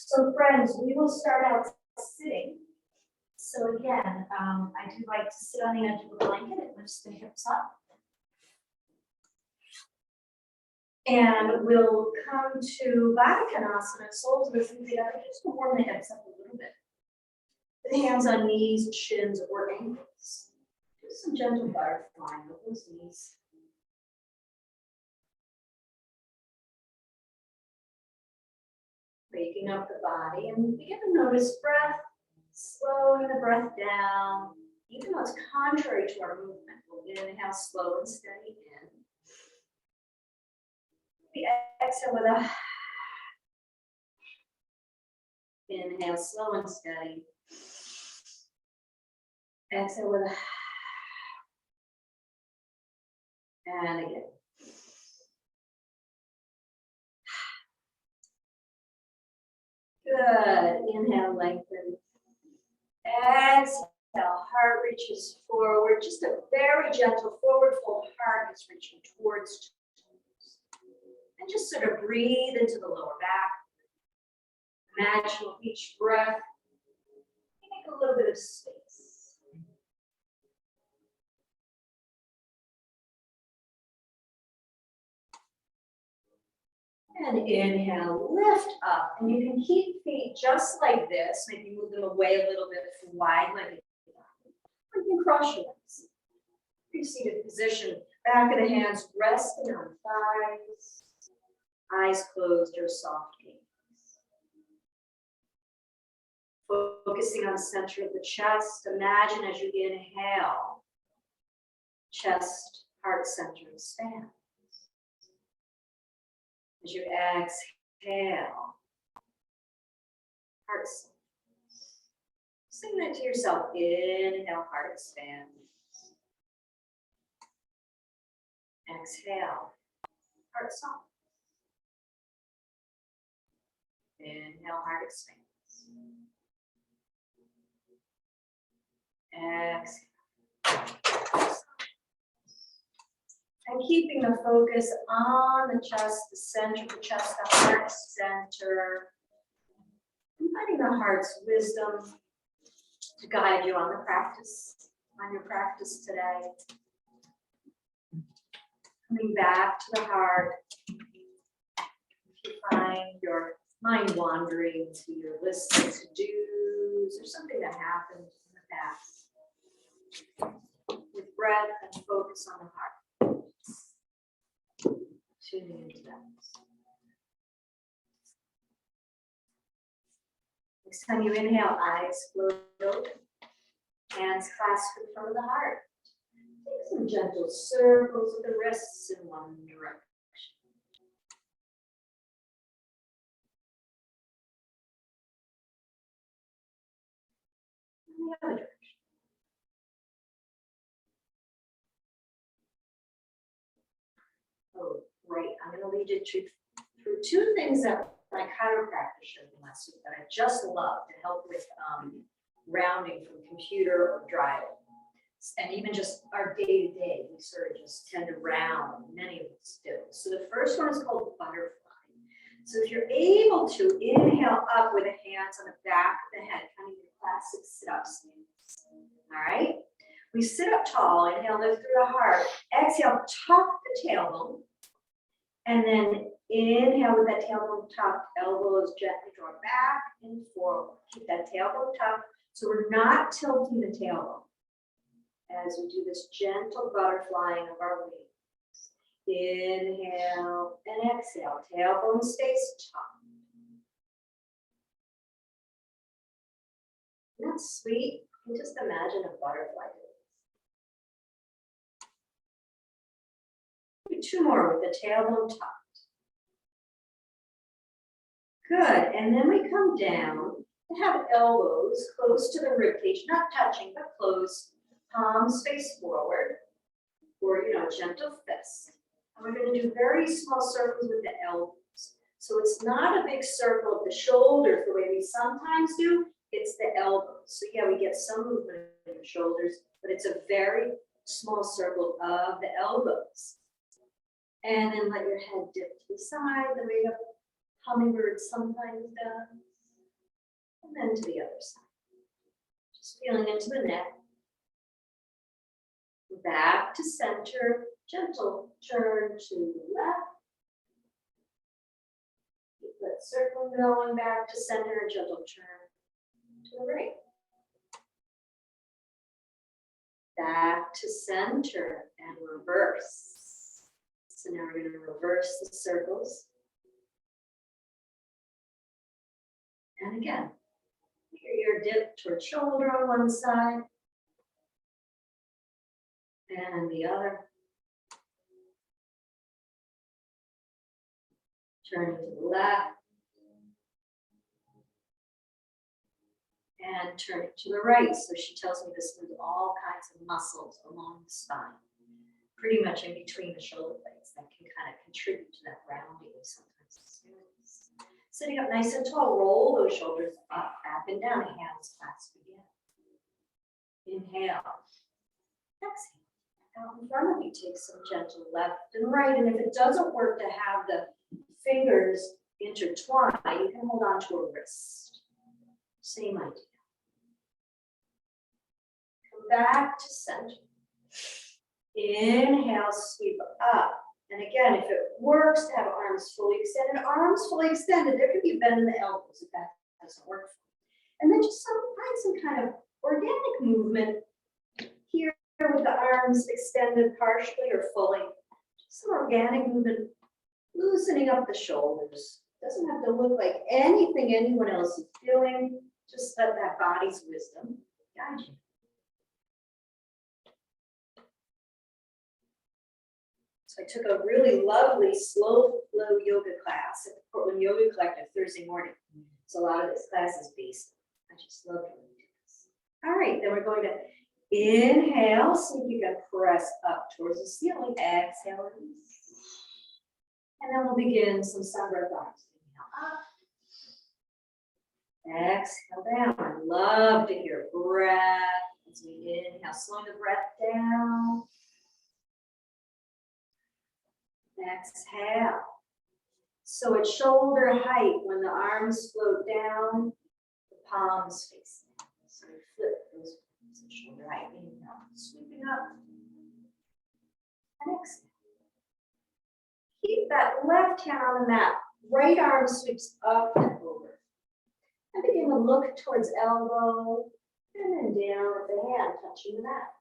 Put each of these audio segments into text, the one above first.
So friends, we will start out sitting. So again, I do like to sit on the edge of the blanket. It lifts the hips up. And we'll come to Baddha Konasana, soles lifting together, just to warm the hips up a little bit. With hands on knees, shins, or ankles. Do some gentle butterfly with those knees. Waking up the body and begin to notice breath, slowing the breath down, even though it's contrary to our movement. We'll inhale slow and steady in. We exhale with a inhale slow and steady. Exhale with a and again. Good. Inhale, lengthen. Exhale, heart reaches forward. Just a very gentle forward fold. Heart is reaching towards toes. And just sort of breathe into the lower back. Imagine with each breath, you make a little bit of space. And inhale, lift up. And you can keep feet just like this. Maybe move them away a little bit from wide legged. Or you can cross your legs. Pre-seated position. Back of the hands resting on thighs. Eyes closed or soft gaze. Focusing on the center of the chest. Imagine as you inhale, chest, heart center expands. As you exhale, heart expands. Sing that to yourself. Inhale, heart expands. Exhale, heart softens. Inhale, heart expands. Exhale. And keeping the focus on the chest, the center of the chest, the heart center. Inviting the heart's wisdom to guide you on the practice, on your practice today. Coming back to the heart. If you find your mind wandering to your list of to-dos or something that happened in the past. With breath and focus on the heart. Tuning into that. Next time you inhale, eyes closed, hands clasped in front of the heart. Take some gentle circles with the wrists in one direction. In the other direction. Oh, right. I'm going to lead you through two things that my chiropractor showed me last week that I just love to help with rounding from computer or driving. And even just our day-to-day, we sort of just tend to round, many of us do. So the first one is called butterfly. So if you're able to inhale up with the hands on the back of the head, kind of your classic sit-up stance. All right? We sit up tall, inhale, lift through the heart. Exhale, tuck the tailbone. And then inhale with that tailbone tucked, elbows gently drawn back and forward. Keep that tailbone tucked. So we're not tilting the tailbone as we do this gentle butterflying of our wings. Inhale and exhale. Tailbone stays tucked. Isn't that sweet? You can just imagine a butterfly. Two more with the tailbone tucked. Good, and then we come down and have elbows close to the ribcage, not touching, but close. Palms face forward, or gentle fist. And we're going to do very small circles with the elbows. So it's not a big circle of the shoulders the way we sometimes do. It's the elbows. So yeah, we get some movement in the shoulders, but it's a very small circle of the elbows. And then let your head dip to the side, the way a hummingbird sometimes does. And then to the other side. Just feeling into the neck. Back to center, gentle turn to the left. Keep that circle going, back to center, gentle turn to the right. Back to center and reverse. So now we're going to reverse the circles. And again, your dip toward shoulder on one side and the other. Turning to the left and turning to the right. So she tells me this moves all kinds of muscles along the spine, pretty much in between the shoulder blades that can kind of contribute to that rounding we sometimes experience. Sitting up nice and tall, roll those shoulders up and down, hands clasped again. Inhale. Exhale. Out in front of you, take some gentle left and right. And if it doesn't work to have the fingers intertwined, you can hold on to a wrist. Same idea. Come back to center. Inhale, sweep up. And again, if it works to have arms fully extended, there could be a bend in the elbows if that doesn't work. And then just find some kind of organic movement here with the arms extended partially or fully. Just some organic movement, loosening up the shoulders. Doesn't have to look like anything anyone else is doing. Just let that body's wisdom guide you. So I took a really lovely slow flow yoga class at the Portland Yoga Collective Thursday morning. So a lot of this class is based. I just love doing this. All right, then we're going to inhale, so you can press up towards the ceiling. Exhale, release. And then we'll begin some sun breath arms. Inhale up. Exhale down. I love to hear breath as we inhale, slowing the breath down. Exhale. So at shoulder height, when the arms float down, the palms face down. So we flip those palms at shoulder height. Inhale, sweeping up. And exhale. Keep that left hand on the mat. Right arm sweeps up and over. And begin to look towards elbow. And then down with the hand touching the mat.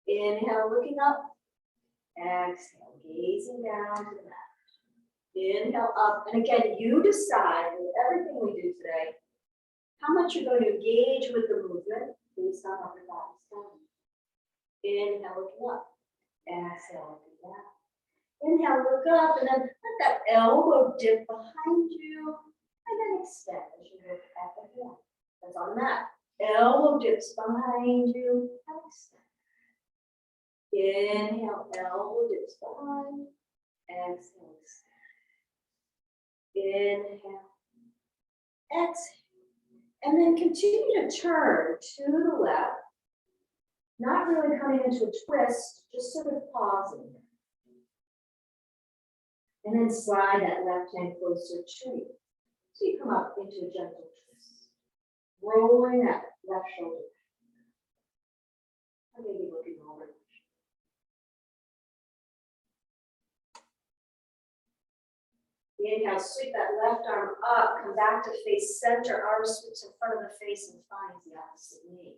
Inhale, looking up. Exhale, gazing down to the mat. Inhale up. And again, you decide with everything we do today, how much you're going to engage with the movement based on how your body's done. Inhale, looking up. Exhale, looking down. Inhale, look up, and then let that elbow dip behind you, and then extend as you look at the hand. That's on the mat. Elbow dips behind you, and extend. Inhale, elbow dips behind. Exhale, extend. Inhale. Exhale. And then continue to turn to the left. Not really coming into a twist, just sort of pausing. And then slide that left hand closer to you. So you come up into a gentle twist. Rolling that left shoulder. Or maybe looking over. Inhale, sweep that left arm up, come back to face center, arm sweeps in front of the face and finds the opposite knee.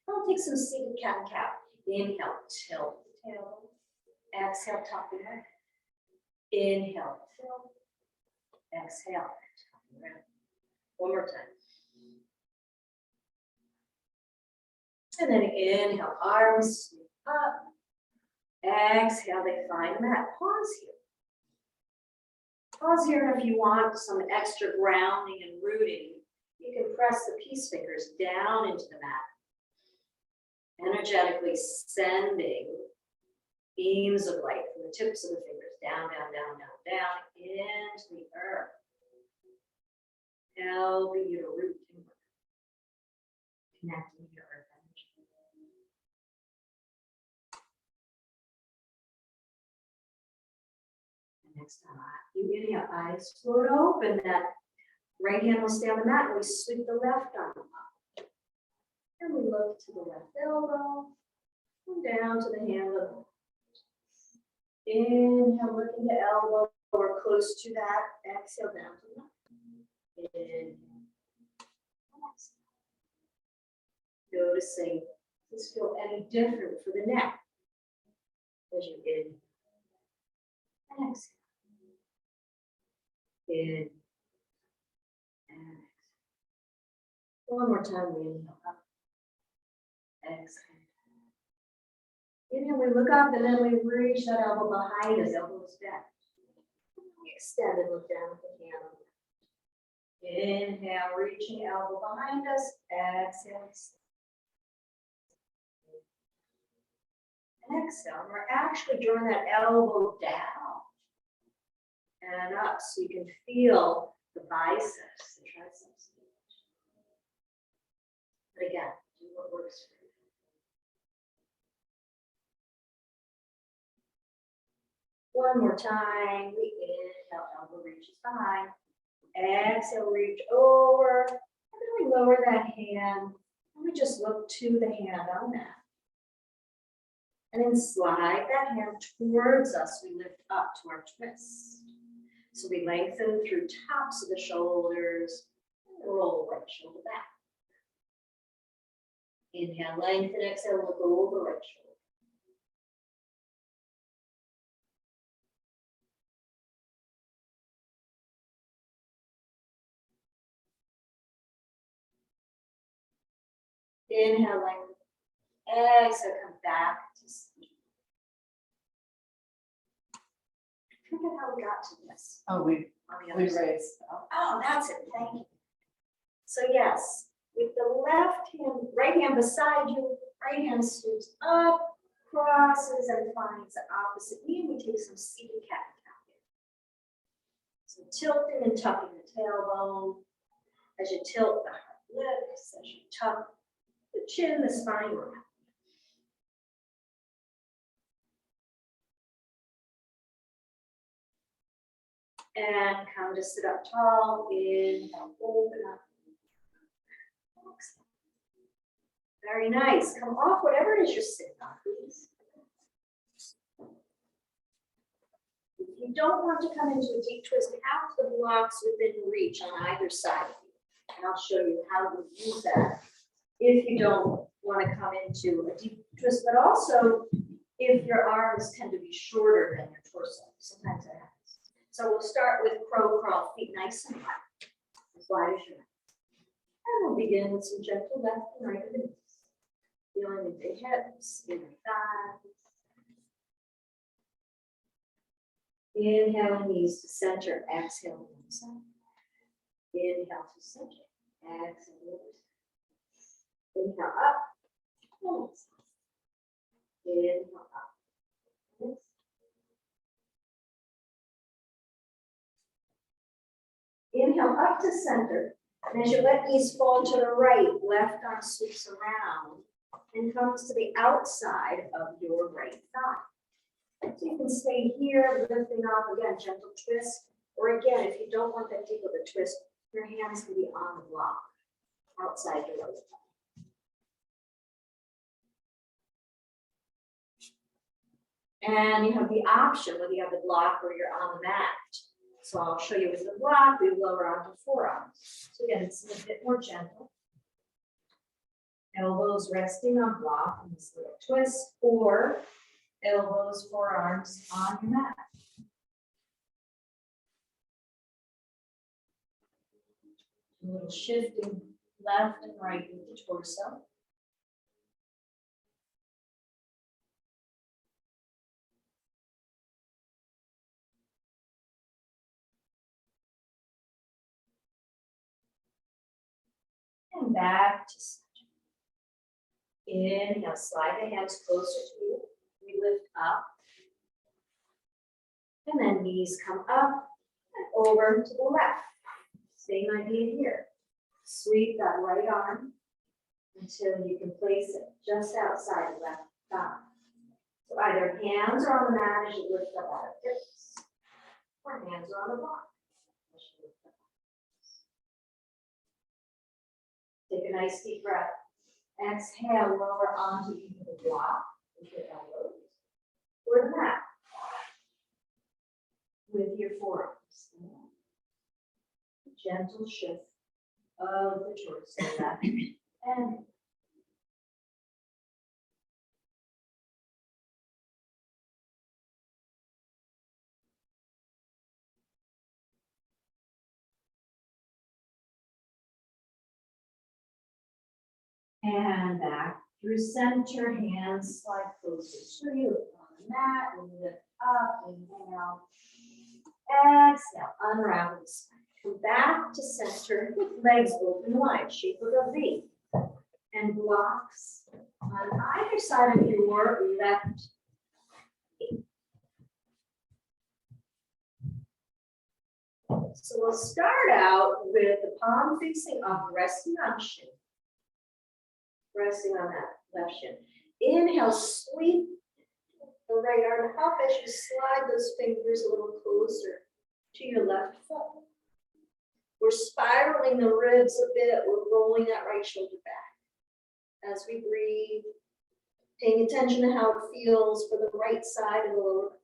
Now we'll take some seated cat and cow. Inhale, tilt the tail. Exhale, top the head. Inhale, tilt. Exhale, top the head. One more time. And then inhale, arms sweep up. Exhale, they find the mat. Pause here. Pause here, and if you want some extra grounding and rooting, you can press the peace fingers down into the mat, energetically sending beams of light from the tips of the fingers down, down, down, down, down into the earth, helping you to root inward, connecting your earth energy. Next time, you inhale, eyes float open, that Right hand will stay on the mat and we sweep the left arm up. And we look to the left elbow and down to the hand of the left. Inhale, looking to elbow or close to that. Exhale, down to the left. Inhale. Noticing, does this feel any different for the neck? As you in and exhale. In and exhale. One more time, we inhale up. Exhale. Inhale, we look up and then we reach that elbow behind us, elbows back. We extend and look down at the hand. Inhale, reaching elbow behind us. Exhale. And exhale. And we're actually drawing that elbow down and up so you can feel the biceps, the triceps. But again, do what works for you. One more time. We inhale, elbow reaches behind. Exhale, reach over. And then we lower that hand. And we just look to the hand on that. And then slide that hand towards us. We lift up to our twist. So we lengthen through tops of the shoulders. And roll right shoulder back. Inhale, lengthen, exhale, look over right shoulder. Inhale, lengthen. Exhale, come back to sleep. Look at how we got to this. Oh, we raised. Oh, that's it. Thank you. So yes, with the left hand, right hand beside you, right hand scoops up, crosses, and finds the opposite knee. And we take some seated cat cow here. So tilting and tucking the tailbone. As you tilt the heart lifts, as you tuck the chin, the spine around. And come to sit up tall. Inhale, open up. Very nice. Come off whatever it is you're sitting on, please. If you don't want to come into a deep twist, have the blocks within reach on either side of you. And I'll show you how to use that if you don't want to come into a deep twist, but also if your arms tend to be shorter than your torso. Sometimes that happens. So we'll start with crow crawl, feet nice and high, as wide as you like. And we'll begin with some gentle left and right knees. Feeling the big hips, inner thighs. Inhale, knees to center, exhale, one side. Inhale to center, exhale, the other side. Inhale up, and exhale. Inhale up, and exhale. Inhale up to center, and as you let knees fall to the right, left arm sweeps around and comes to the outside of your right thigh. So you can stay here, lifting off again, gentle twist, or again, if you don't want that deep of a twist, your hands can be on the block, outside your right thigh. And you have the option whether you have the block or you're on the mat. So I'll show you with the block, we lower onto forearms. So again, it's a bit more gentle. Elbows resting on block in this little twist, or elbows, forearms on your mat. A little shifting left and right with the torso. And back to center. Inhale, slide the hands closer to you. We lift up. And then knees come up and over to the left. Same idea here. Sweep that right arm until you can place it just outside the left thigh. So either hands are on the mat as you lift up out of hips, or hands are on the block. nice deep breath. Exhale, lower onto either the block with your elbows or the mat with your forearms. Gentle shift of the torso left and back through center, hands slide closer to you on the mat, and lift up, inhale, exhale, unravel the spine. Come back to center with legs open wide, shape of a V, and blocks on either side of your left hip. So we'll start out with the palm facing up, resting on shin. Resting on that left shin. Inhale, sweep the right arm up as you slide those fingers a little closer to your left foot. We're spiraling the ribs a bit. We're rolling that right shoulder back. As we breathe, paying attention to how it feels for the right side of the lower back.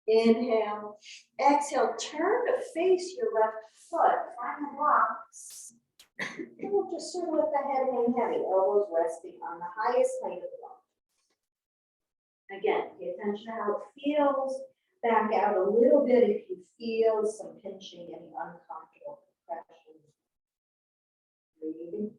Inhale, exhale, turn to face your left foot, find the blocks. And we'll just sort of let the head hang heavy, elbows resting on the highest height of the block. Again, pay attention to how it feels. Back out a little bit if you feel some pinching, any uncomfortable compression. Breathing.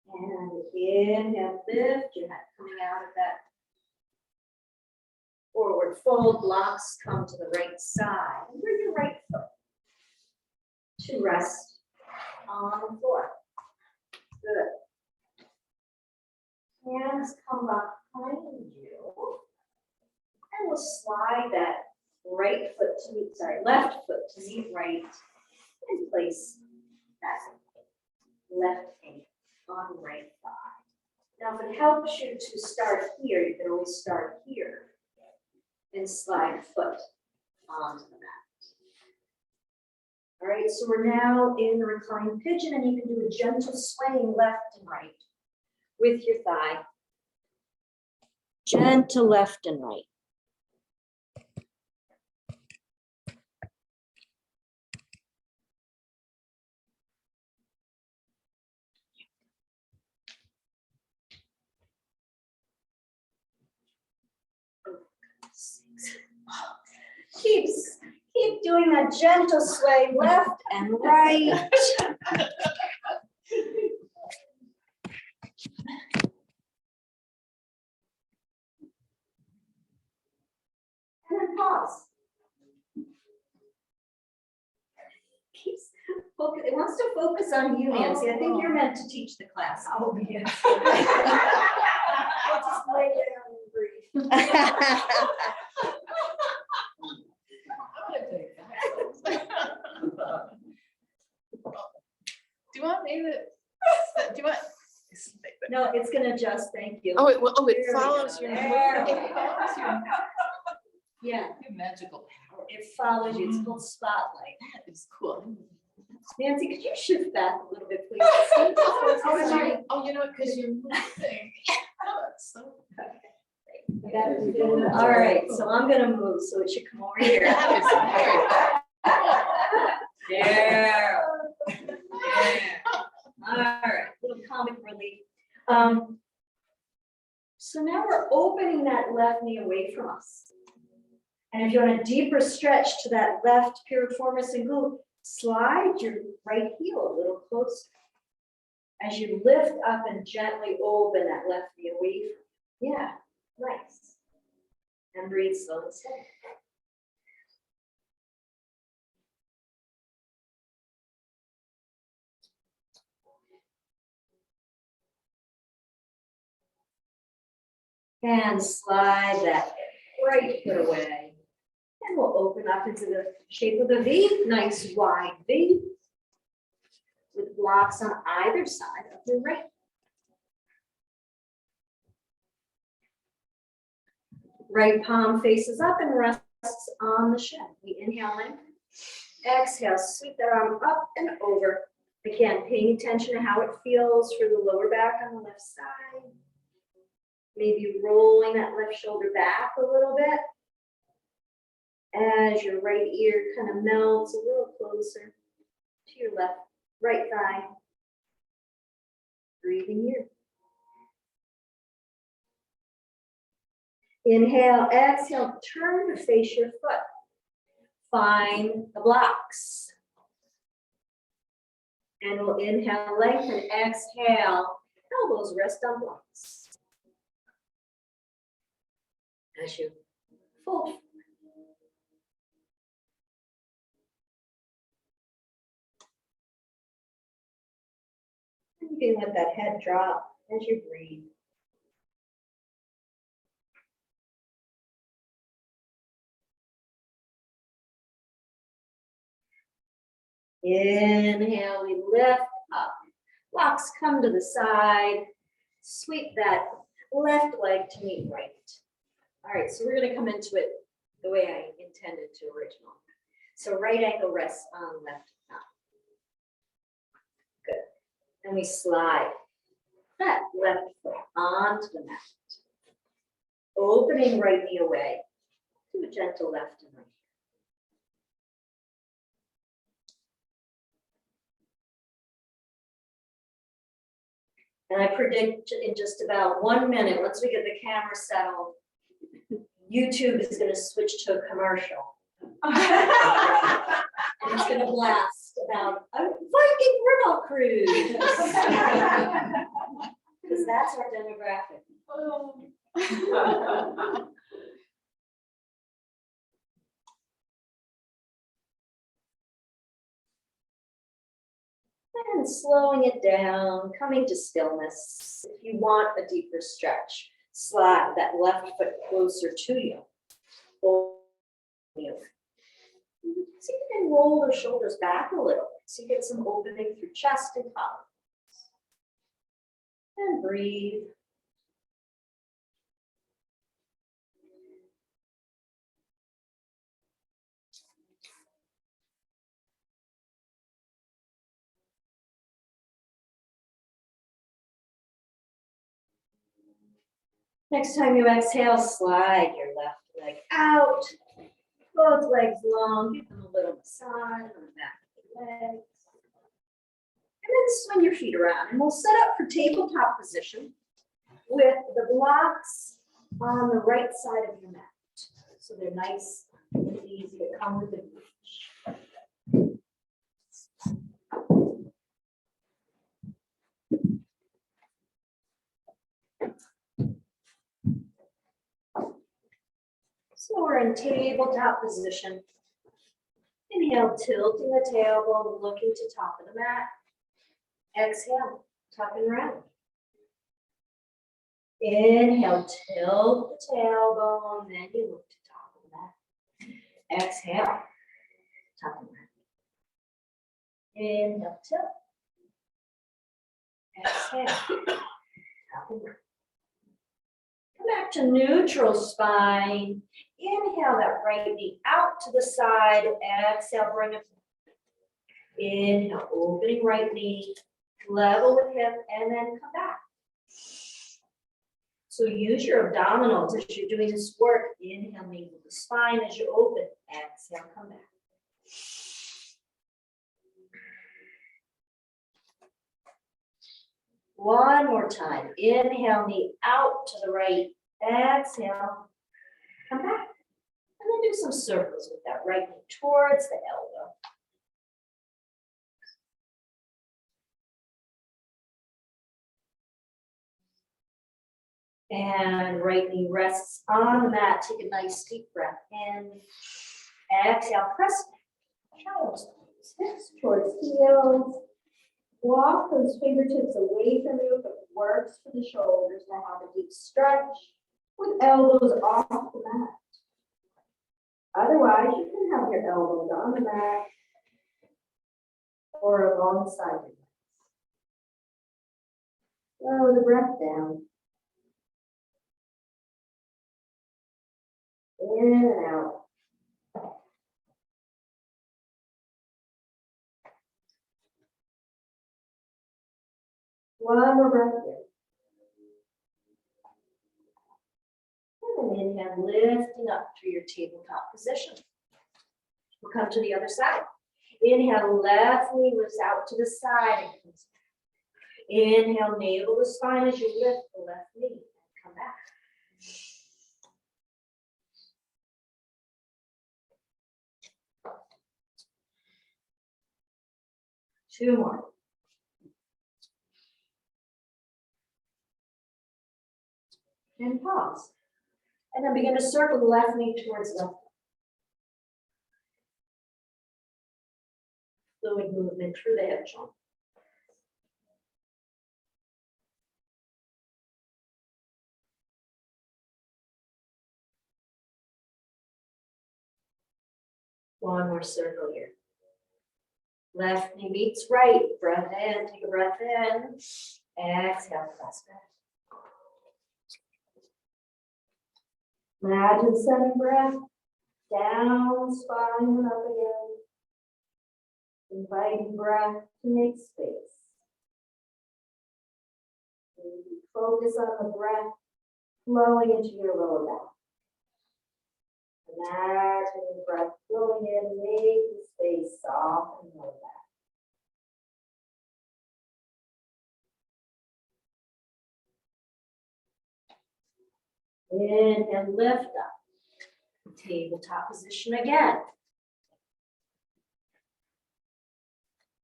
And inhale, lift your head coming out of that forward fold. Blocks come to the right side. And bring your right foot to rest on the floor. Good. Hands come behind you. And we'll slide that left foot to meet right and place that left hand on the right thigh. Now, if it helps you to start here, you can always start here and slide foot onto the mat. All right, so we're now in the reclined pigeon, and you can do a gentle swaying left and right with your thigh. Gentle left and right. Keep doing that gentle sway left and right. And then pause. It wants to focus on you, Nancy. I think you're meant to teach the class. Oh, yes. I'll just lay down and breathe. Do you want me to? Do you want? No, it's gonna adjust. Thank you. Oh, it There we follows go. your There we movement. go. Yeah, Magical power. it follows you. It's called spotlight. That is cool. Nancy, could you shift back a little bit, please? Oh, you know what? Because you're moving. Oh, that's so. All right, so I'm gonna move, so it should come over here. That is very. There. All right, little comic relief. So now we're opening that left knee away from us. And if you want a deeper stretch to that left piriformis and glute, slide your right heel a little closer. As you lift up and gently open that left knee away from you. Yeah, nice. And breathe slow and steady. And slide that right foot away. And we'll open up into the shape of the V, nice wide V, with blocks on either side of your right. Right palm faces up and rests on the shin. We inhale in. Exhale, sweep that arm up and over. Again, paying attention to how it feels for the lower back on the left side. Maybe rolling that left shoulder back a little bit as your right ear kind of melts a little closer to your right thigh. Breathing here. Inhale, exhale, turn to face your foot. Find the blocks. And we'll inhale, lengthen, exhale, elbows rest on blocks. As you fold. You can let that head drop as you breathe. Inhale, we lift up. Blocks come to the side. Sweep that left leg to meet right. All right, so we're going to come into it the way I intended to originally. So right ankle rests on left thigh. Good. And we slide that left foot onto the mat. Opening right knee away to a gentle left and right. And I predict in just about 1 minute, once we get the camera settled, YouTube is going to switch to a commercial. And it's going to blast about a Viking river cruise. Because that's our demographic. And slowing it down, coming to stillness. If you want a deeper stretch, slide that left foot closer to you. See if you can roll the shoulders back a little so you get some opening through chest and collar. And breathe. Next time you exhale, slide your left leg out. Both legs long, give them a little massage on the back of the legs. And then swing your feet around. And we'll set up for tabletop position with the blocks on the right side of your mat. So they're nice and easy to come within reach. So we're in tabletop position. Inhale, tilting the tailbone, looking to top of the mat. Exhale, tuck and round. Inhale, tilt the tailbone, then you look to top of the mat. Exhale, tuck and round. Inhale, tilt. Exhale, tuck and round. Come back to neutral spine. Inhale that right knee out to the side. Exhale, bring it. Inhale, opening right knee, level with hip, and then come back. So use your abdominals as you're doing this work. Inhale, knee with the spine as you open. Exhale, come back. One more time. Inhale, knee out to the right. Exhale, come back. And then do some circles with that right knee towards the elbow. And right knee rests on the mat. Take a nice deep breath in. Exhale, press shoulders, hips towards heels. Walk those fingertips away from you if it works for the shoulders. Now have a deep stretch with elbows off the mat. Otherwise, you can have your elbows on the mat or alongside your legs. Slow the breath down. in and out. One more breath in. And then inhale, lifting up through your tabletop position. We'll come to the other side. Inhale, left knee lifts out to the side and comes back. Inhale, navel to spine as you lift the left knee and come back. Two more. And pause. And then begin to circle the left knee towards left. Fluid movement through the hip joint. One more circle here. Left knee meets right. Breath in, take a breath in. Exhale, press back. Imagine sending breath down, spine and up again. Inviting breath to make space. Focus on the breath flowing into your lower back. Imagine the breath flowing in, making space soft and lower back. Inhale, lift up. Tabletop position again.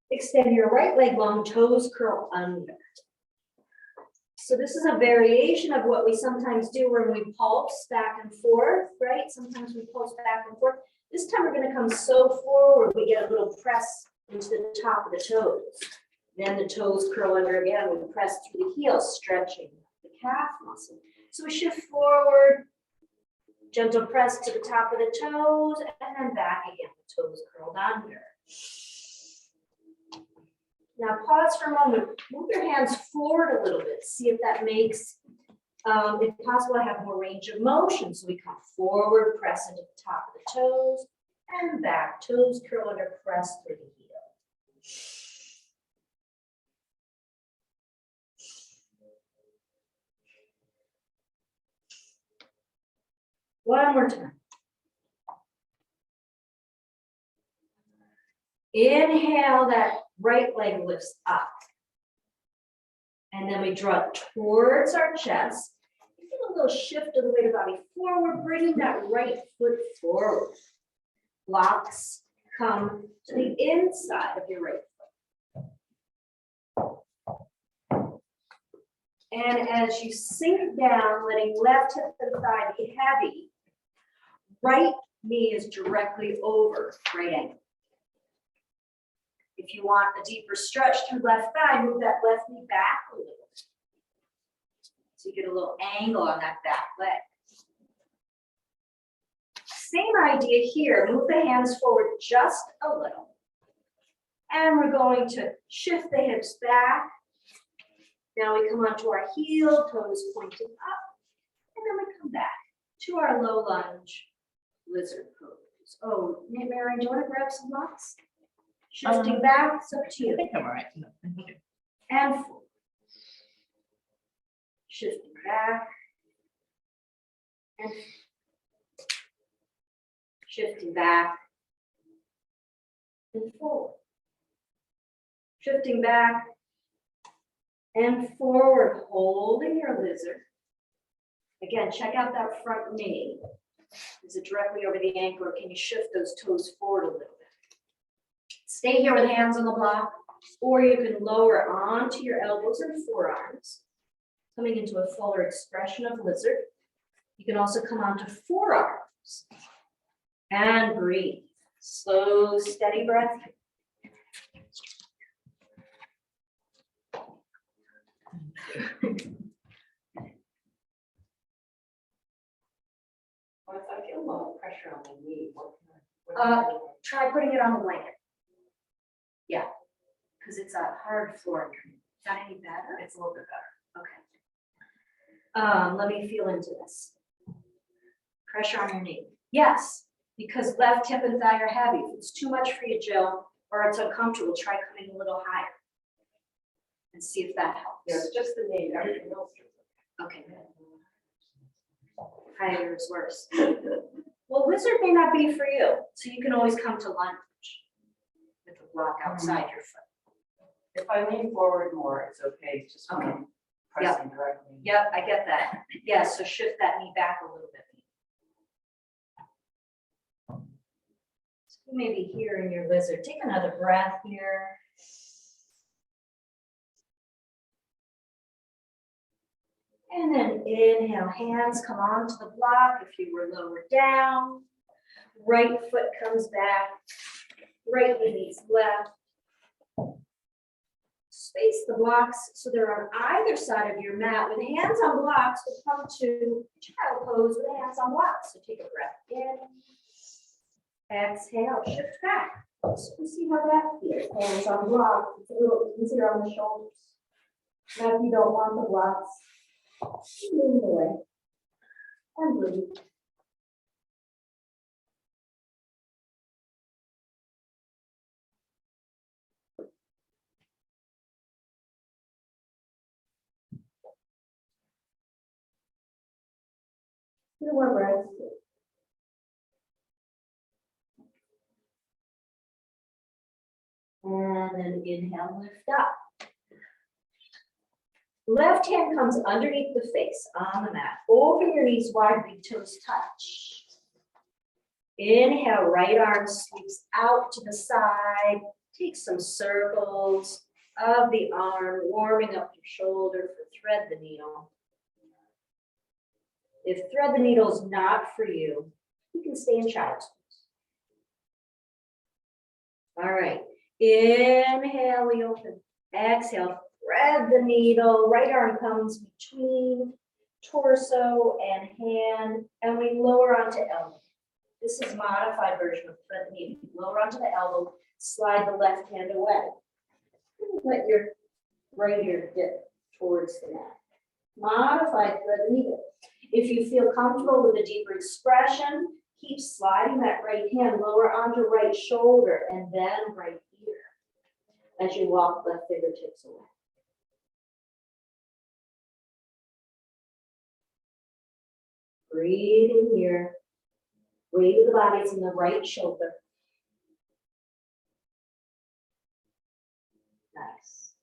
Extend your right leg long, toes curl under. So this is a variation of what we sometimes do when we pulse back and forth, right? Sometimes we pulse back and forth. This time we're going to come so forward, we get a little press into the top of the toes. Then the toes curl under again. We press through the heels, stretching the calf muscle. So we shift forward, gentle press to the top of the toes, and then back again, the toes curled under. Now pause for a moment, move your hands forward a little bit, see if that makes, if possible, have more range of motion. So we come forward, press into the top of the toes, and back, toes curl under, press through the heel. One more time. Inhale, that right leg lifts up. And then we draw it towards our chest. You feel a little shift of the weight of the body forward, bringing that right foot forward. Blocks come to the inside of your right foot. And as you sink down, letting left hip to the thigh be heavy, right knee is directly over right ankle. If you want a deeper stretch through left thigh, move that left knee back a little. So you get a little angle on that back leg. Same idea here. Move the hands forward just a little. And we're going to shift the hips back. Now we come onto our heel, toes pointing up. And then we come back to our low lunge lizard pose. Oh, Mary, do you want to grab some blocks? Shifting back, it's up to you. I think I'm all right. No, thank you. And forward. Shifting back. And shifting back. And forward. Shifting back. And forward, holding your lizard. Again, check out that front knee. Is it directly over the ankle, or can you shift those toes forward a little bit? Stay here with hands on the block, or you can lower onto your elbows and forearms, coming into a fuller expression of lizard. You can also come onto forearms and breathe. Slow, steady breath. What if I feel a little pressure on my knee? What can I do? Try putting it on the blanket. Yeah, because it's a hard floor. Is that any better? It's a little bit better. Okay. Let me feel into this. Pressure on your knee. Yes, because left hip and thigh are heavy. If it's too much for you, Jill, or it's uncomfortable, try coming a little higher. And see if that helps. Yeah, it's just the name, everything else. Okay. Higher is worse. Well, lizard may not be for you, so you can always come to lunge with a block outside your foot. If I lean forward more, it's okay, it's just when Okay. I'm pressing directly. Yep, I get that. Yeah, so shift that knee back a little bit. So maybe here in your lizard, take another breath here. And then inhale, hands come onto the block if you were lower down. Right foot comes back, right knee meets left. Space the blocks so they're on either side of your mat. With hands on blocks, we'll come to child pose with hands on blocks. So take a breath in. Exhale, shift back. So we see how that feels. Hands on blocks, it's a little easier on the shoulders. Now if you don't want the blocks, move away and breathe. Two more breaths. And then inhale, lift up. Left hand comes underneath the face on the mat. Open your knees wide, big toes touch. Inhale, right arm sweeps out to the side. Take some circles of the arm, warming up your shoulder for thread the needle. If thread the needle is not for you, you can stay in child's pose. All right, inhale, we open. Exhale, thread the needle. Right arm comes between torso and hand, and we lower onto elbow. This is a modified version of thread the needle. Lower onto the elbow, slide the left hand away. Let your right ear dip towards the mat. Modified thread the needle. If you feel comfortable with a deeper expression, keep sliding that right hand lower onto right shoulder and then right ear as you walk left fingertips away. Breathe in here. Weight of the body is in the right shoulder. Nice.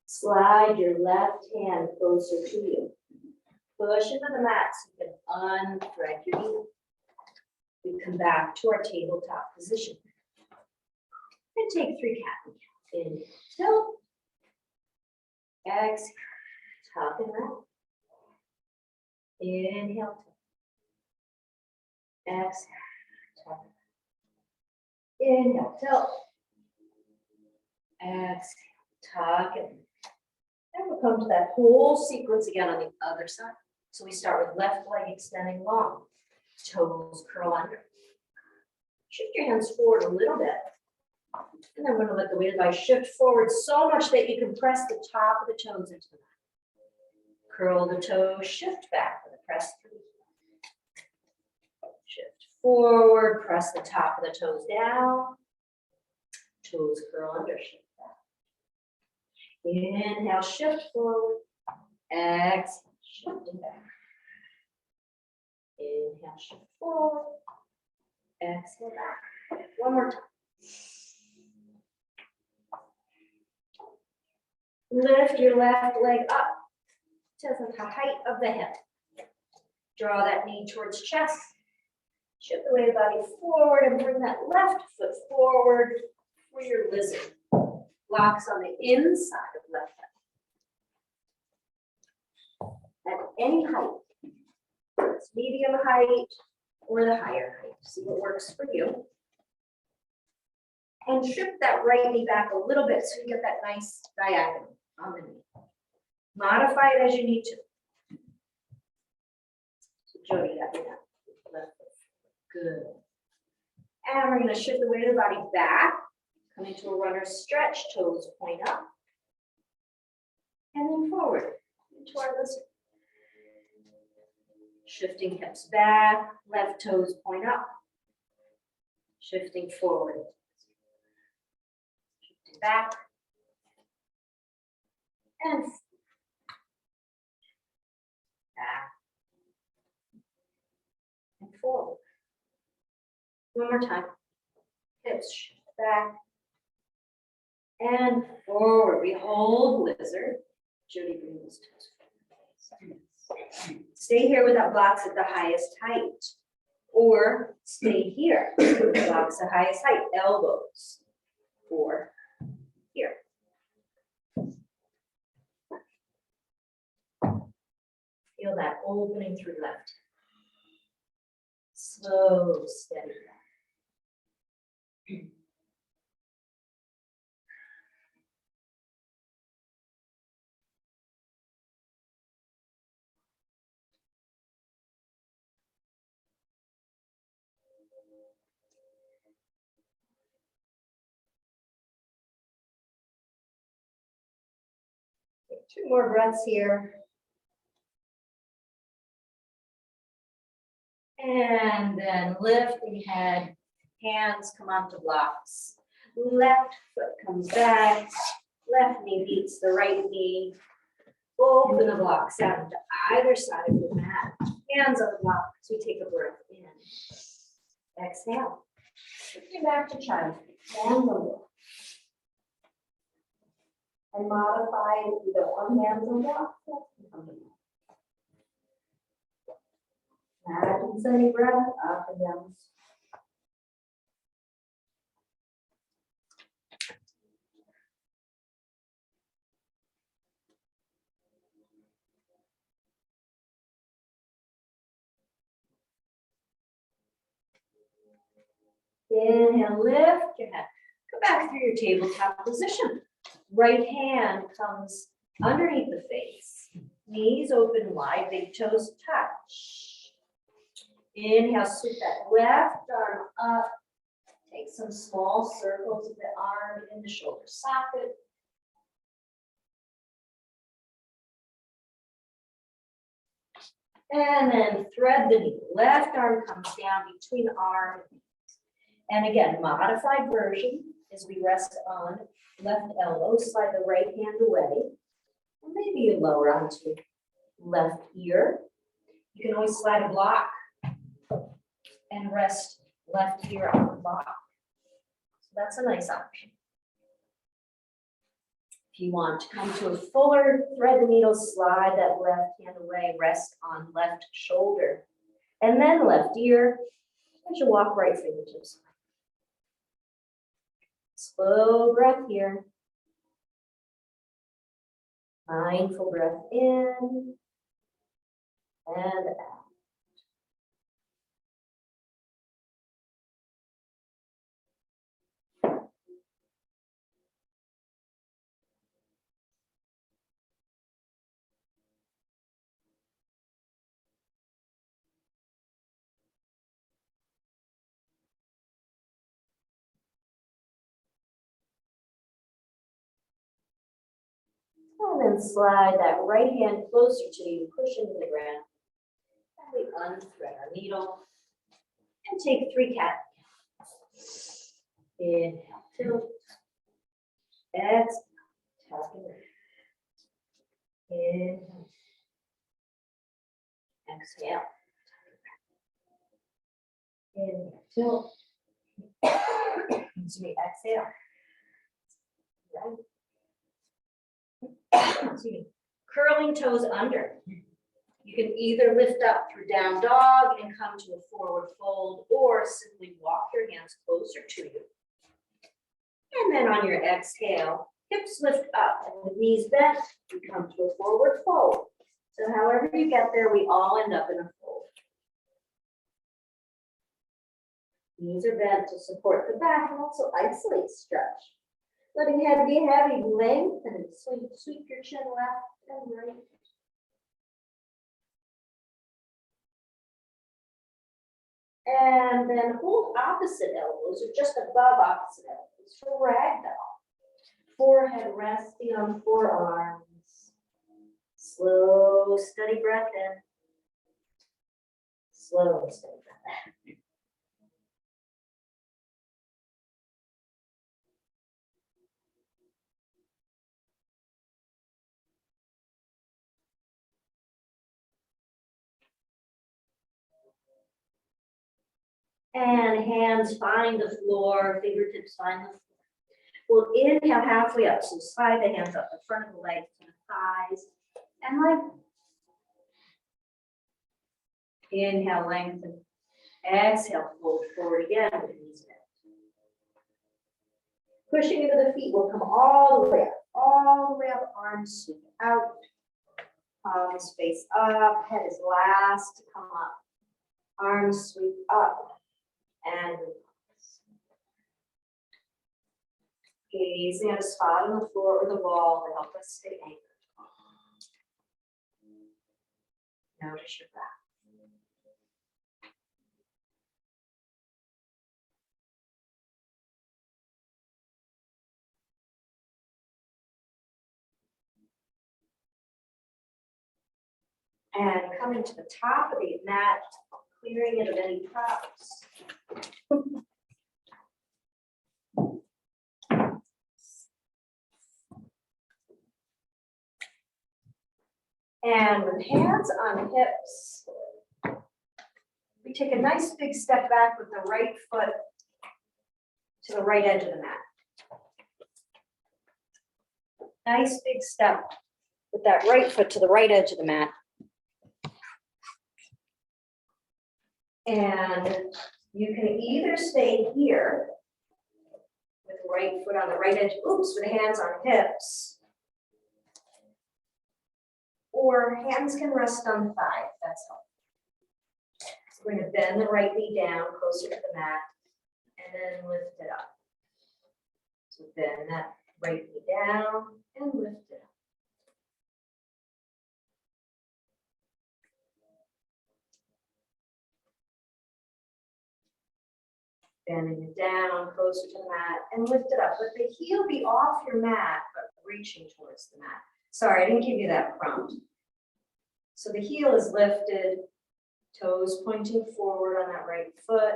Slide your left hand closer to you. Push into the mat so you can unthread your needle. We come back to our tabletop position. And take 3 cat and cow. In, tilt. Exhale, tuck and round. Inhale, tilt. Exhale, tuck. Inhale, tilt. Exhale, tuck and then we'll come to that whole sequence again on the other side. So we start with left leg extending long. Toes curl under. Shift your hands forward a little bit. And then we're going to let the weight of the body shift forward so much that you can press the top of the toes into the mat. Curl the toes, shift back with a press through. Shift forward, press the top of the toes down. Toes curl under, shift back. Inhale, shift forward. Exhale, shifting back. Inhale, shift forward. Exhale, back. One more time. Lift your left leg up to the height of the hip. Draw that knee towards chest. Shift the weight of the body forward and bring that left foot forward for your lizard. Blocks on the inside of left hip. At any height. It's medium height or the higher height. See what works for you. And shift that right knee back a little bit so you get that nice diagonal on the knee. Modify it as you need to. So Jody, that left foot. Good. And we're gonna shift the weight of the body back, come into a runner's stretch, toes point up. And then forward into our lizard. Shifting hips back, left toes point up. Shifting forward. Shifting back. And back. And forward. One more time. Hips shift back. And forward. We hold lizard. Jody, bring those toes forward. Stay here without blocks at the highest height. Or stay here with blocks at highest height. Elbows. Or here. Feel that opening through left. Slow, steady. Take 2 more breaths here. And then lift the head, hands come onto blocks. Left foot comes back, left knee beats the right knee. Open the blocks out to either side of the mat. Hands on the block as we take a breath in. Exhale. Shifting back to child. Hands on the and modify if you don't want hands on blocks. Imagine sending breath up and down. Inhale, lift your head. Come back through your tabletop position. Right hand comes underneath the face. Knees open wide, big toes touch. Inhale, sweep that left arm up. Take some small circles of the arm in the shoulder socket. And then thread the knee. Left arm comes down between arm. And again, modified version is we rest on left elbow, slide the right hand away. And maybe you lower onto left ear. You can always slide a block and rest left ear on the block. So that's a nice option. If you want to come to a fuller thread the needle, slide that left hand away, rest on left shoulder. And then left ear, as you walk right fingertips. Slow breath here. Mindful breath in and out. And then slide that right hand closer to you, push into the ground. And we unthread our needle and take 3 cat. Inhale, tilt. Exhale, tap and lift. Inhale. Exhale. Inhale, tilt. Excuse me, exhale. Right. Excuse me. Curling toes under. You can either lift up through down dog and come to a forward fold, or simply walk your hands closer to you. And then on your exhale, hips lift up and with knees bent, you come to a forward fold. So however you get there, we all end up in a fold. Knees are bent to support the back and also isolate stretch. Letting head be heavy, lengthen and sweep your chin left and right. And then hold opposite elbows or just above opposite elbows for ragdoll. Forehead resting on forearms. Slow, steady breath in. Slow, steady breath out. And hands find the floor, fingertips find the floor. We'll inhale halfway up, so slide the hands up the front of the legs to the thighs, and lengthen. Inhale, lengthen. Exhale, fold forward again with knees bent. Pushing into the feet will come all the way up, arms sweep out, palms face up, head is last to come up, arms sweep up, and relax. Gazing at a spot on the floor or the wall to help us stay anchored. Notice your breath. And coming to the top of the mat, clearing it of any props. And with hands on hips, we take a nice big step back with the right foot to the right edge of the mat. Nice big step with that right foot to the right edge of the mat. And you can either stay here with the right foot on the right edge, with the hands on hips, or hands can rest on the thigh, if that's helpful. So we're going to bend the right knee down closer to the mat and then lift it up. So bend that right knee down and lift it up. Bending it down closer to the mat and lift it up. Let the heel be off your mat, but reaching towards the mat. Sorry, I didn't give you that prompt. So the heel is lifted, toes pointing forward on that right foot.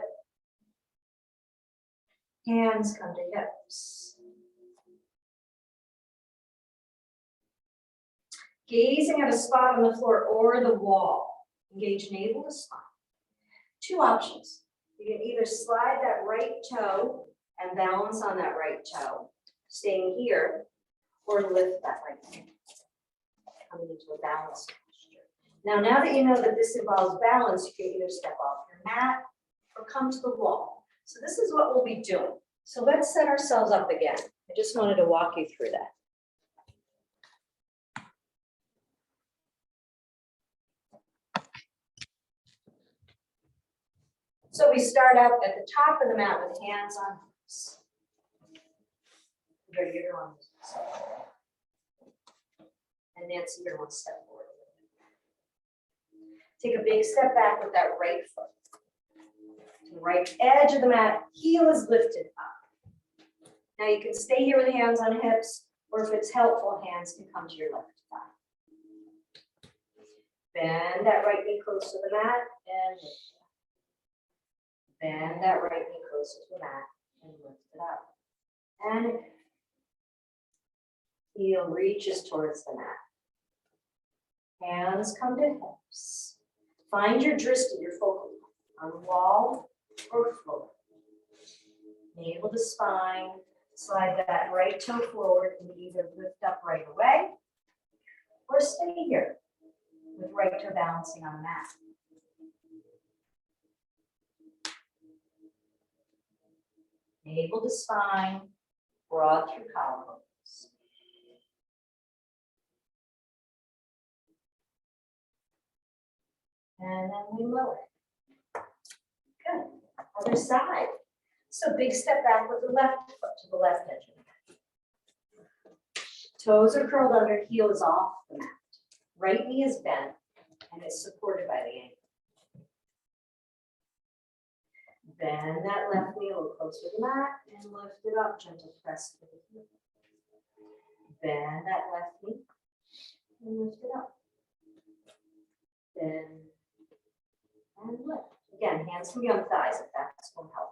Hands come to hips. Gazing at a spot on the floor or the wall. Engage navel to spine. Two options. You can either slide that right toe and balance on that right toe, staying here, or lift that right toe, coming into a balance posture. Now that you know that this involves balance, you can either step off your mat or come to the wall. So this is what we'll be doing. So let's set ourselves up again. I just wanted to walk you through that. So we start out at the top of the mat with hands on hips. Ready, you're on. And Nancy, you're one step forward. Take a big step back with that right foot. To the right edge of the mat, heel is lifted up. Now you can stay here with hands on hips, or if it's helpful, hands can come to your left thigh. Bend that right knee close to the mat and lift it up. Bend that right knee close to the mat and lift it up. And heel reaches towards the mat. Hands come to hips. Find your drishti, your focal point, on the wall or floor. Navel to spine. Slide that right toe forward and either lift up right away or stay here with right toe balancing on the mat. Navel to spine, broad through collarbones. And then we lower. Good. Other side. So big step back with the left foot to the left edge of the mat. Toes are curled under, heel is off the mat. Right knee is bent and is supported by the ankle. Bend that left knee a little closer to the mat and lift it up, gentle press. Bend that left knee and lift it up. Bend and lift. Again, hands can be on thighs if that's going to help.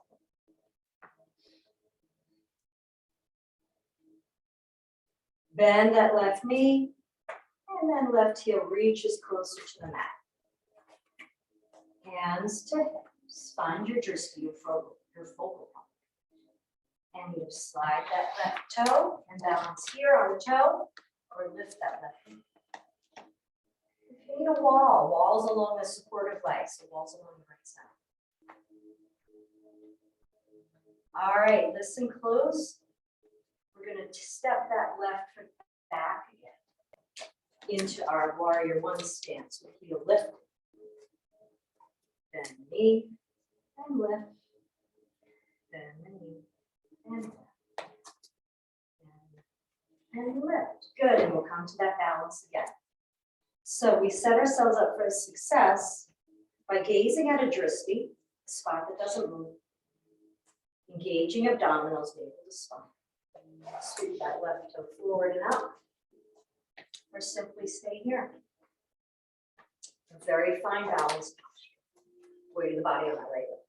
Bend that left knee, and then left heel reaches closer to the mat. Hands to hips. Find your drishti, your focal point. And you slide that left toe and balance here on the toe, or lift that left knee. If you need a wall, walls along the supportive leg, so walls along the right side. All right, listen close. We're going to step that left foot back again into our warrior one stance with heel lift. Bend the knee and lift. Bend the knee and lift. And lift. Good, and we'll come to that balance again. So we set ourselves up for success by gazing at a drishti, a spot that doesn't move, engaging abdominals, navel to spine. Sweep that left toe forward and up, or simply stay here. A very fine balance. Weight of the body on that right leg.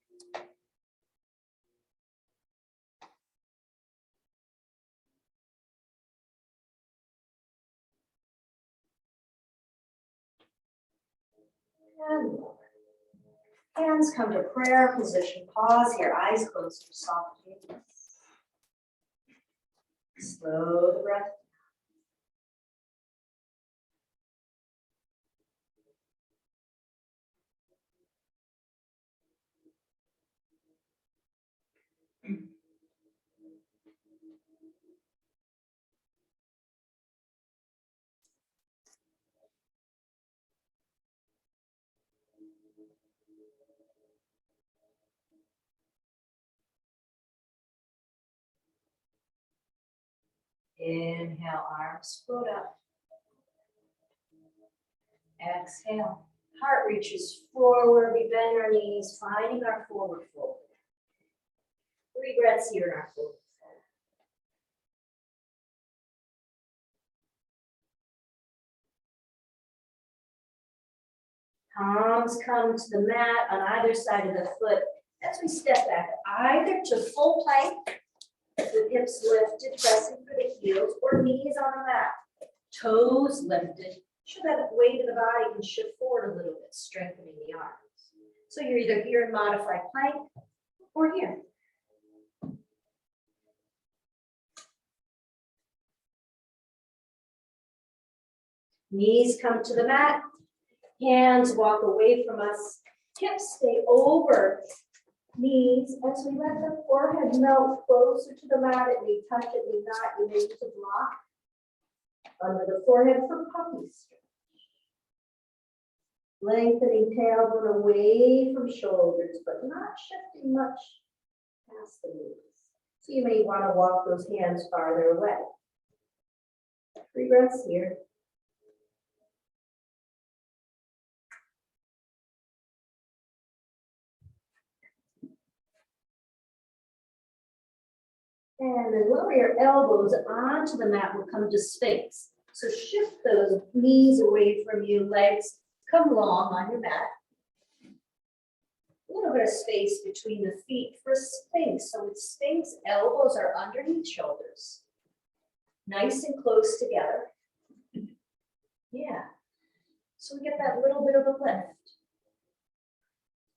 And lower. Hands come to prayer position. Pause here, eyes closed for soft gaze. Slow the breath. Inhale, arms float up. Exhale, heart reaches forward. We bend our knees, finding our forward fold. 3 breaths here in our forward fold. Palms come to the mat on either side of the foot as we step back, either to full plank, with hips lifted, pressing for the heels, or knees on the mat. Toes lifted, so that the weight of the body can shift forward a little bit, strengthening the arms. So you're either here in modified plank or here. Knees come to the mat, hands walk away from us, hips stay over knees as we let the forehead melt closer to the mat. It may touch, it may not. You may need to block under the forehead for puppy stretch. Lengthening tailbone away from shoulders, but not shifting much past the knees. So you may want to walk those hands farther away. 3 breaths here. And then lower your elbows onto the mat. We'll come to Sphinx. So shift those knees away from you, legs come long on your mat. A little bit of space between the feet for Sphinx. So with Sphinx, elbows are underneath shoulders. Nice and close together. Yeah. So we get that little bit of a lift.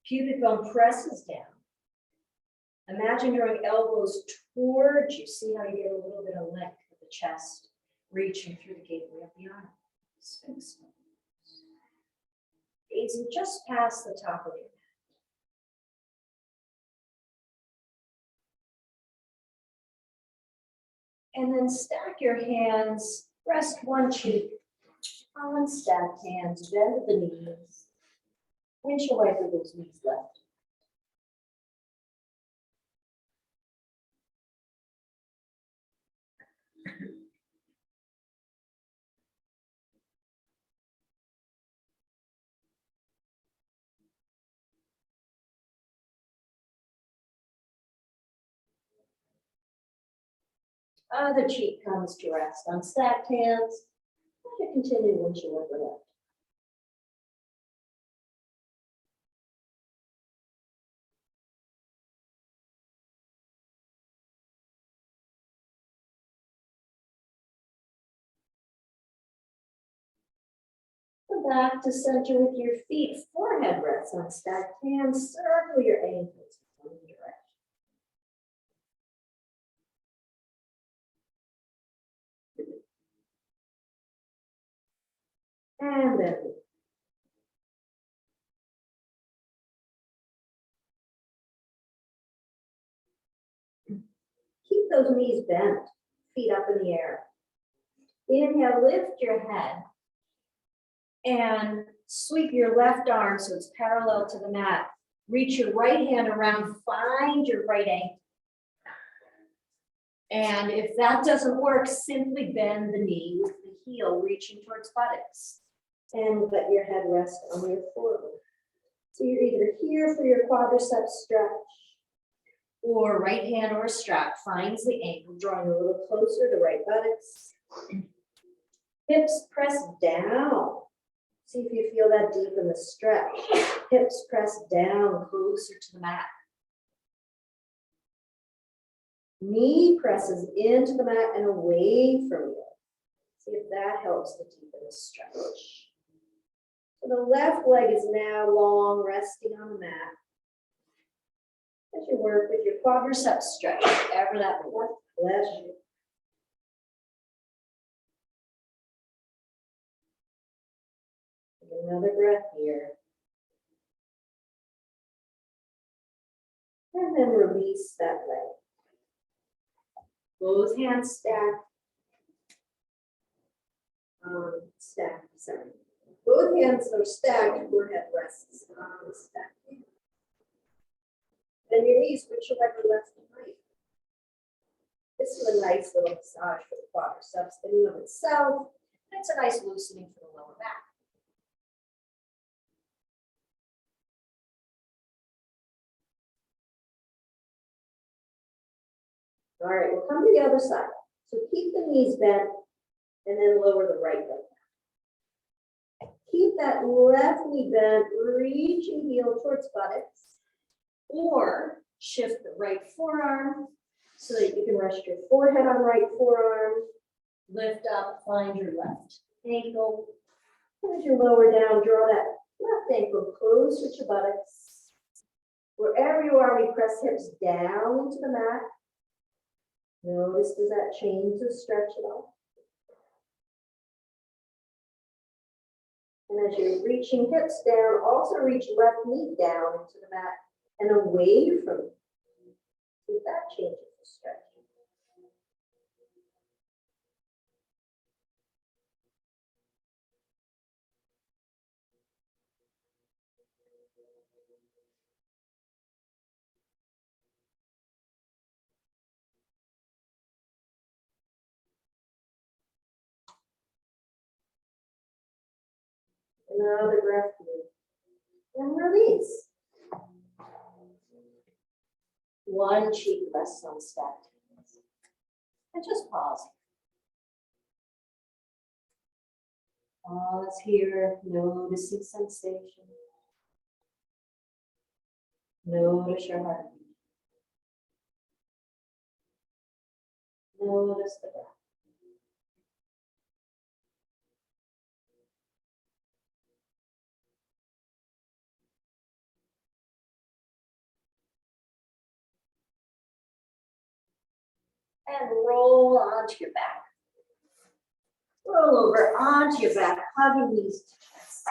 Pubic bone presses down. Imagine drawing elbows towards you. See how you get a little bit of length of the chest, reaching through the gateway of the arm. Sphinx. Gazing just past the top of your head. And then stack your hands, rest one cheek on stacked hands, bend at the knees. Windshield wiper those knees left. Other cheek comes to rest on stacked hands. You continue once you look left. Come back to center with your feet. Forehead rests on stacked hands. Circle your ankles in one direction. And then keep those knees bent, feet up in the air. Inhale, lift your head and sweep your left arm so it's parallel to the mat. Reach your right hand around, find your right ankle. And if that doesn't work, simply bend the knee with the heel reaching towards buttocks. And let your head rest on your forearm. So you're either here for your quadriceps stretch, or right hand or strap finds the ankle, drawing a little closer to right buttocks. Hips press down. See if you feel that deep in the stretch. Hips press down closer to the mat. Knee presses into the mat and away from you. See if that helps to deepen the stretch. So the left leg is now long, resting on the mat. As you work with your quadriceps stretch, whatever that work pleasure. Take another breath here. And then release that leg. Both hands stacked. Sorry. Both hands are stacked, forehead rests on the stacked hand. Then your knees switch over left and right. This is a nice little massage for the quadriceps in and of itself. And it's a nice loosening for the lower back. All right, we'll come to the other side. So keep the knees bent and then lower the right leg. Keep that left knee bent, reaching heel towards buttocks, or shift the right forearm so that you can rest your forehead on right forearm, lift up, find your left ankle. And as you lower down, draw that left ankle closer to buttocks. Wherever you are, we press hips down into the mat. Notice, does that change the stretch at all? And as you're reaching hips down, also reach left knee down into the mat and away from it. See if that changes the stretch. Another breath here. And release. One cheek rests on stacked hands. And just pause. Pause here, noticing sensation. Notice your heartbeat. Notice the breath. And roll onto your back. Roll over onto your back, hugging knees to chest.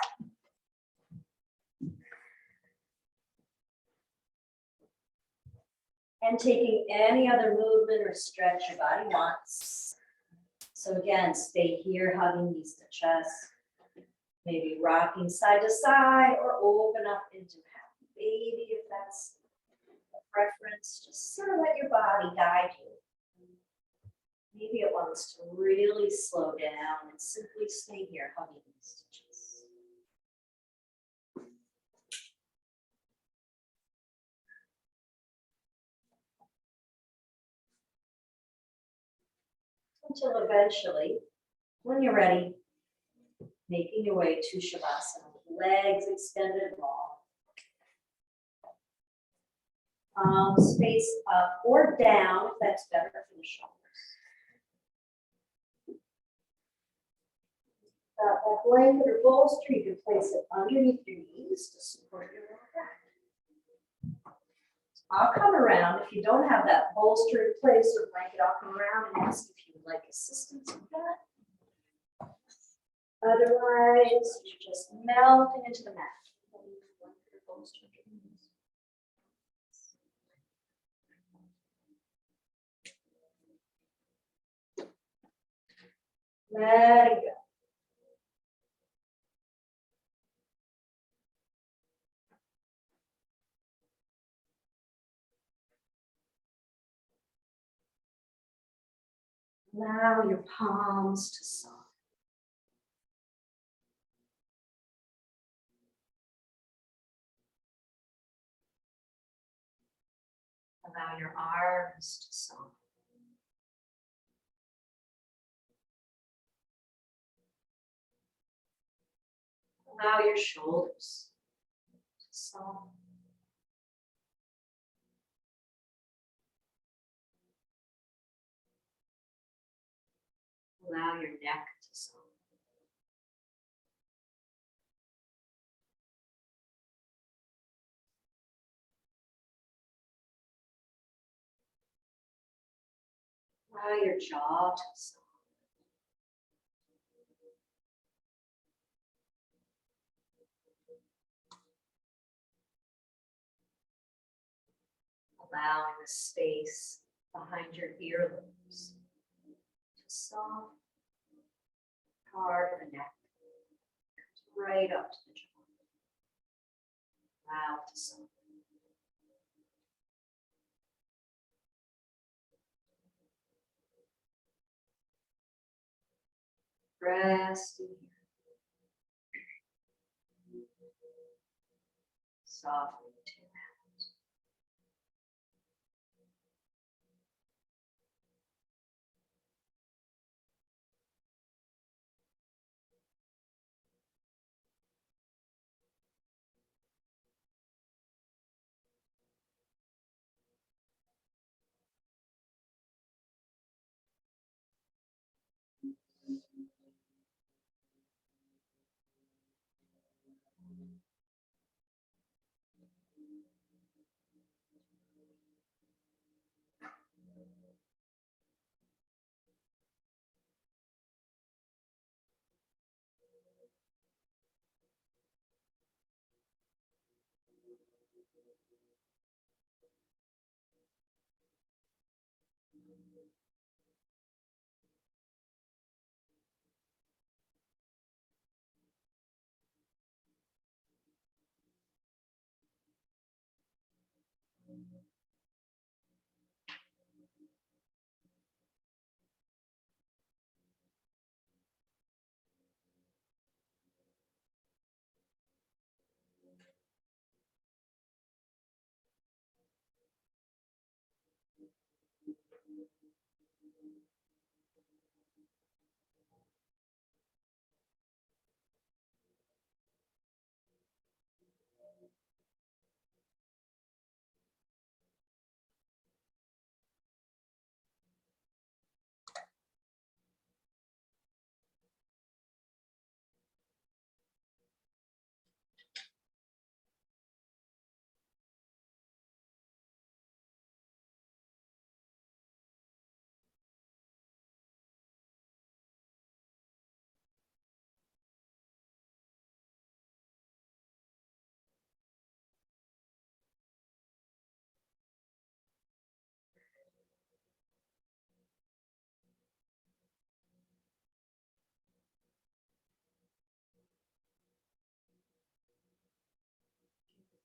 And taking any other movement or stretch your body wants. So again, stay here, hugging knees to chest. Maybe rocking side to side or open up into happy baby if that's a preference. Just sort of let your body guide you. Maybe it wants to really slow down and simply stay here, hugging these stitches. Until eventually, when you're ready, making your way to Shavasana, legs extended long. Space up or down, if that's better for the shoulders. That blanket or bolster, you can place it underneath your knees to support your lower back. I'll come around. If you don't have that bolster in place or blanket, I'll come around and ask if you would like assistance with that. Otherwise, you're just melting into the mat. Let it go. Allow your palms to soften. Allow your arms to soften. Allow your shoulders to soften. Allow your neck to soften. Allow your jaw to soften. Allowing the space behind your earlobes to soften. Part of the neck comes right up to the jaw. Allow it to soften. Resting here. Softening to the hands.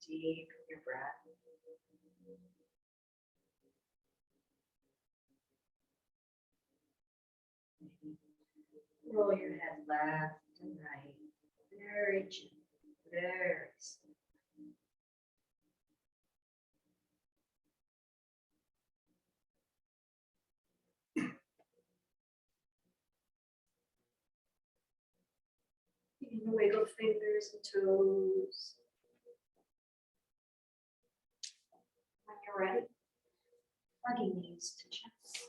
Deep in your breath. Roll your head left and right. Very gentle, very slow. Wiggle fingers and toes. When you're ready, plugging knees to chest.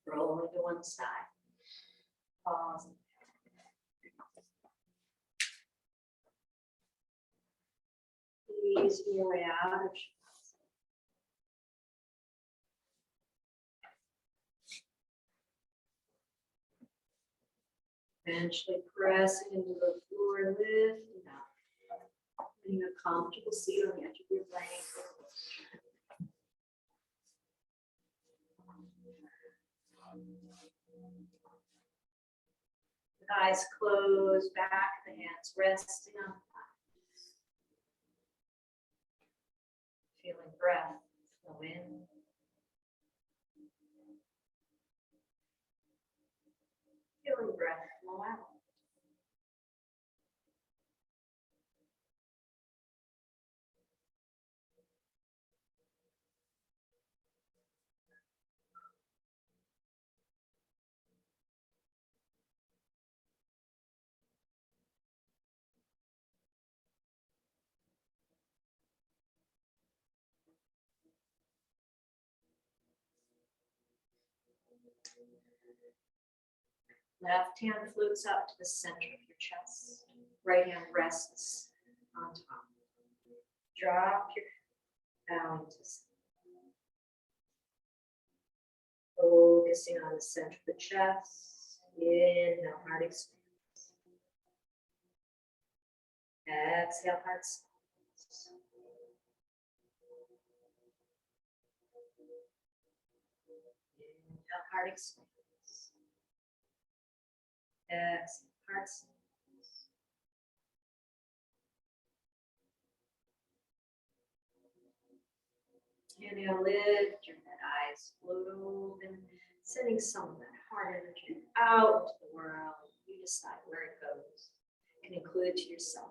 Rolling to one side. Pause. Ease your way out of Shavasana. Eventually pressing into the floor, lifting up. Finding a comfortable seat on the edge of your blanket. With eyes closed, back, the hands resting on thighs. Feeling breath flow in. Feeling breath flow out. Left hand floats up to the center of your chest. Right hand rests on top. Drop your bowing to center. Focusing on the center of the chest. Inhale, heart expands. Exhale, heart expands. Inhale, heart expands. Exhale, heart expands. Inhale, lift your head, eyes float open, sending some of that heart energy out to the world. You decide where it goes. You can include it to yourself.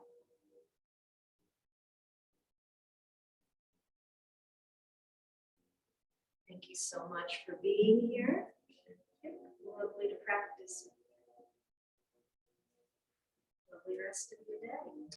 Thank you so much for being here. Lovely to practice. Lovely rest of your day.